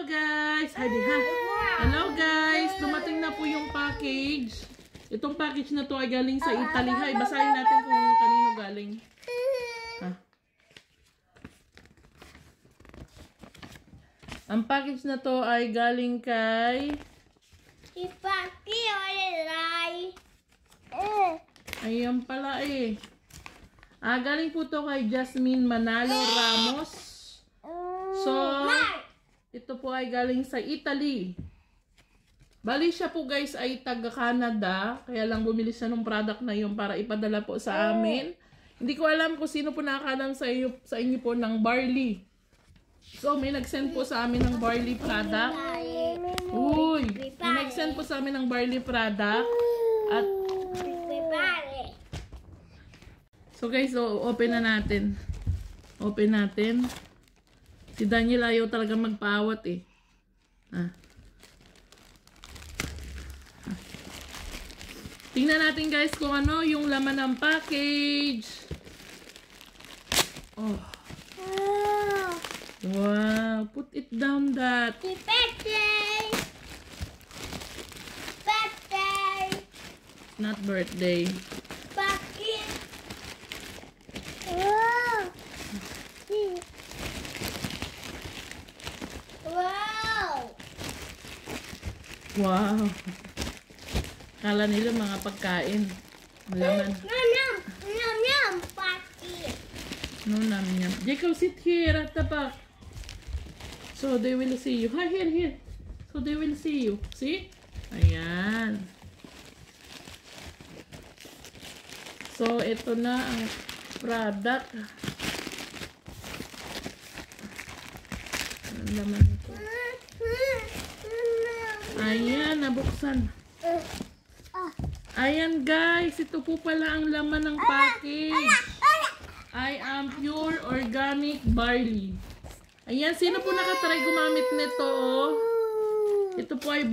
Hello guys! Hi, ha? Hello guys! Dumating na po yung package. Itong package na to ay galing sa Italy. Hay, basahin natin kung kanino galing. Ang package na to ay galing kay... Ayan pala eh. Galing po to kay Jasmine Manalo Ramos. So, ito po ay galing sa Italy. Bali siya po guys ay taga Canada. Kaya lang bumili siya ng product na yun para ipadala po sa amin. Hindi ko alam kung sino po nakakalam sa inyo po ng barley. So, may nag-send po sa amin ng barley product. Uy! May nag-send po sa amin ng barley product. At so guys, open na natin. Open natin. Si Daniel ayaw talaga magpaawat eh. Tingnan natin guys kung ano yung laman ng package. Oh. Wow. Put it down that. Not birthday. Wow. Kala nila mga pagkain. Laman. No, nam. Jacob, sit here at the back. So they will see you. Hi, here. So they will see you. See? Ayan. So, ito na ang product. Ang laman ito. Ayan, nabuksan. Ayan guys, ito po pala ang laman ng package. I am pure organic barley. Ayan, sino po nakatry gumamit nito? Ito po ay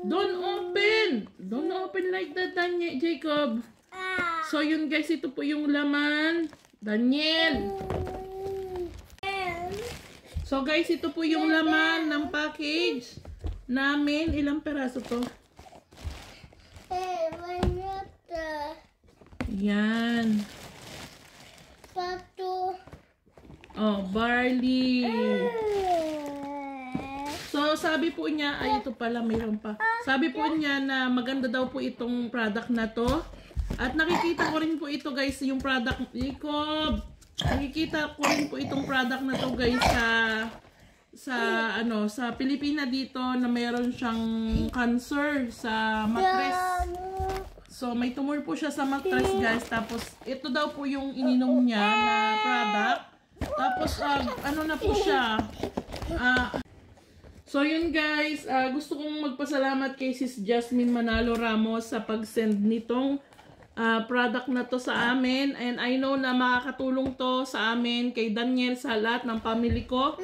Don't open! Don't open like that, Daniel, Jacob. So yun guys, ito po yung laman. Daniel. So guys, ito po yung laman ng package namin. Ilang peraso to? Yan. Oh, barley. So sabi po niya, ay ito pala mayroon pa. Sabi po niya na maganda daw po itong product na to. At nakikita ko rin po ito guys, yung product, Jacob. Nakikita ko rin po itong product na to guys sa Pilipina dito na mayroon siyang cancer sa mattress. So may tumor po siya sa mattress guys. Tapos ito daw po yung ininom niya na product. Tapos ano na po siya. So yun guys, gusto kong magpasalamat kay Sis Jasmine Manalo Ramos sa pag-send nitong product na to sa amin. And I know na makakatulong to sa amin, kay Daniel, sa lahat ng family ko.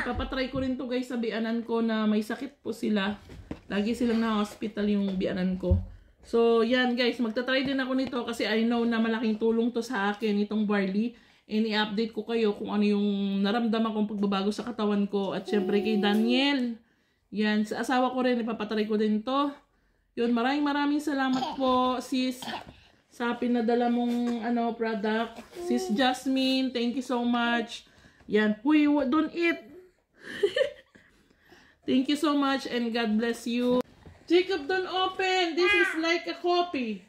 Ipapatry ko rin to guys sa bianan ko na may sakit po sila. Lagi silang na-hospital yung bianan ko. So yan guys, magta-try din ako nito kasi I know na malaking tulong to sa akin itong barley. And i-update ko kayo kung ano yung naramdaman kong pagbabago sa katawan ko. At syempre kay Daniel. Yan, sa asawa ko rin, ipapatry ko din to. Yun, maraming salamat po sis sa pinadala mong product. Sis Jasmine, thank you so much. Yan. Uy, don't eat. Thank you so much and God bless you. Jacob, don't open. This is like a coffee.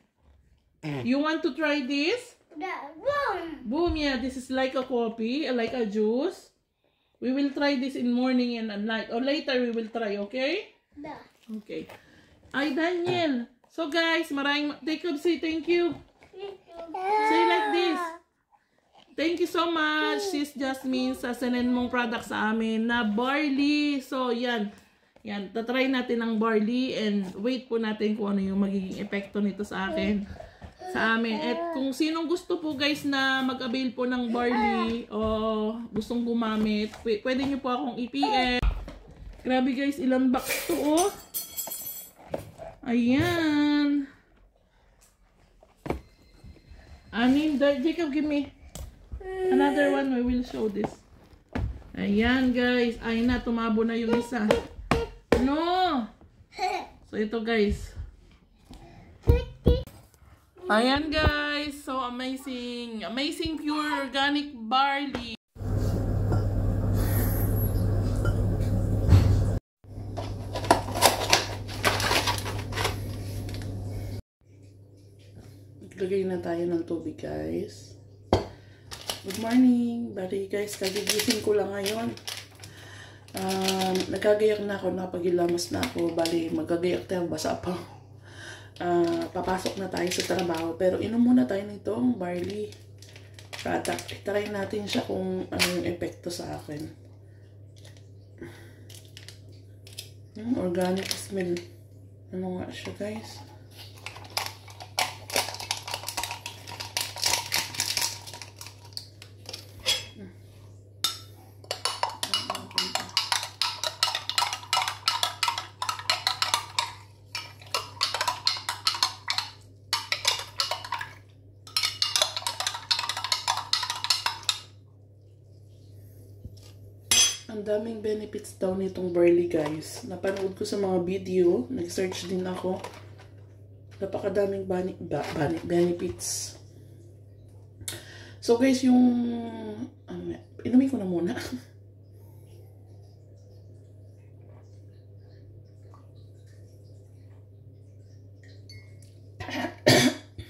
You want to try this? Boom. Boom, yeah. This is like a coffee, like a juice. We will try this in morning and at night. Or later we will try, okay? Okay. Ay, Daniel. So guys, Jacob, say thank you. Say like this. Thank you so much, Sis Jasmine, sa senen mong product sa amin na barley. So, yan. Yan. Tatry natin ang barley and wait po natin kung ano yung magiging epekto nito sa akin. Sa amin. At kung sinong gusto po guys na mag-avail po ng barley o gustong gumamit, pwede nyo po akong i-PM. Grabe guys, ilang box to oh. Ayan. Jacob, give me another one. We will show this. Ayan guys. Ay na, tumabo na yung isa. No! So ito guys. Ayan guys. So amazing. Amazing pure organic barley. Lagay na tayo ng tubig guys. Good morning. Bali guys, kagigising ko lang ngayon. Nagkagayak na ako, napagilamas na ako. Bali, magkagayak tayo, basa pa. Papasok na tayo sa trabaho. Pero inom muna tayo nitong barley product. Try natin siya kung ano yung epekto sa akin. Organic smell. Ano nga siya guys? Ang daming benefits daw nitong barley guys. Napanood ko sa mga video. Nag-search din ako. Napakadaming benefits. So guys, yung inumin ko na muna.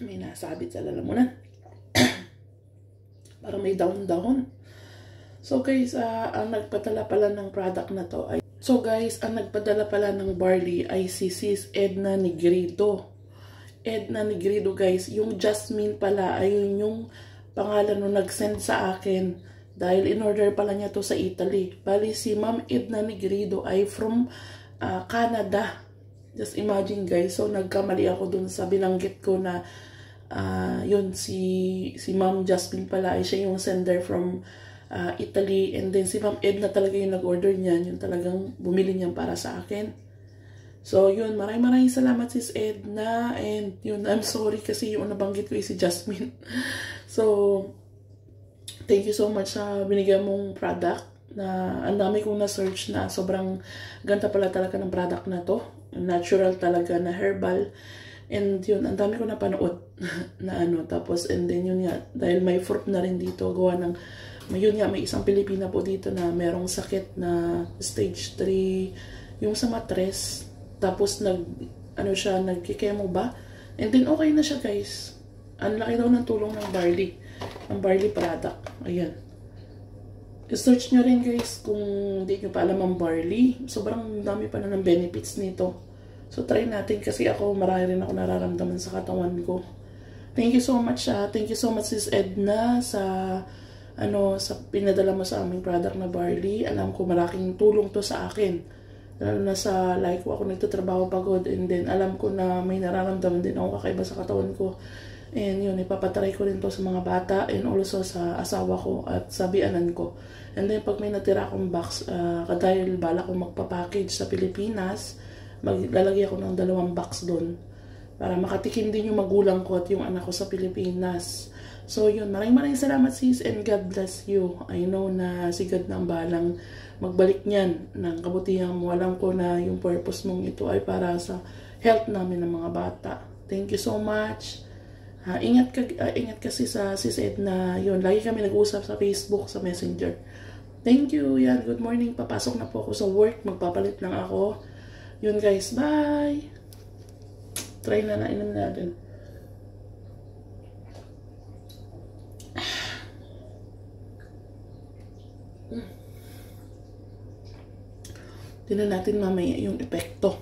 May nasabit sa lalamunan. Parang may dahon-dahon. So guys, ang nagpadala pala ng product na to ay ang nagpadala pala ng barley ay si Sis Edna Negredo. Edna Negredo guys, yung Jasmine pala ay yung pangalan nung nag-send sa akin dahil in-order pala niya to sa Italy. Bali si Ma'am Edna Negredo ay from Canada. Just imagine guys, so nagkamali ako dun sa binanggit ko na yun si Ma'am Jasmine pala ay siya yung sender from Italy, and then si Ma'am Edna talaga yung nag-order niyan, yung talagang bumili niyan para sa akin. So yun, maraming salamat Sis Edna, and yun, I'm sorry kasi yung nabanggit ko ay si Jasmine. So thank you so much sa binigyan mong product, na ang dami kong na-search na sobrang ganda pala talaga ng product na to, natural talaga na herbal. And yun, ang dami ko napanood na tapos and then yun nga, dahil may fruit na rin dito, gawa ng yun nga, may isang Pilipina po dito na merong sakit na stage 3 yung sa matres, tapos nagkikemo ba, and then okay na siya guys. Ang laki daw ng tulong ng barley product. Ayan, i-search nyo rin guys kung hindi nyo pa alam ang barley. Sobrang dami pa na ng benefits nito, so try natin kasi ako marami rin ako nararamdaman sa katawan ko. Thank you so much Sis Edna sa sa pinadala mo sa aming product na barley. Alam ko malaking tulong to sa akin. Lalo na sa like ko, ako nagtatrabaho pagod, and then alam ko na may nararamdaman din ako kakaiba sa katawan ko. And yun, ipapatry ko rin to sa mga bata and also sa asawa ko at sa bianan ko. And then pag may natira akong box, dahil bala ko magpapackage sa Pilipinas, maglalagay ako ng 2 box doon para makatikim din yung magulang ko at yung anak ko sa Pilipinas. So yun, maraming salamat sis, and God bless you. I know na si God na ang balang magbalik niyan ng kabutihan mo. Alam ko na yung purpose mong ito ay para sa health namin ng mga bata. Thank you so much. Ingat kasi sa sis Edna. Yun, lagi kami nag-usap sa Facebook, sa Messenger. Thank you. Yan, good morning. Papasok na po ako sa work. Magpapalit lang ako. Yun guys, bye. Try na inom natin. Tingnan natin mamaya yung epekto.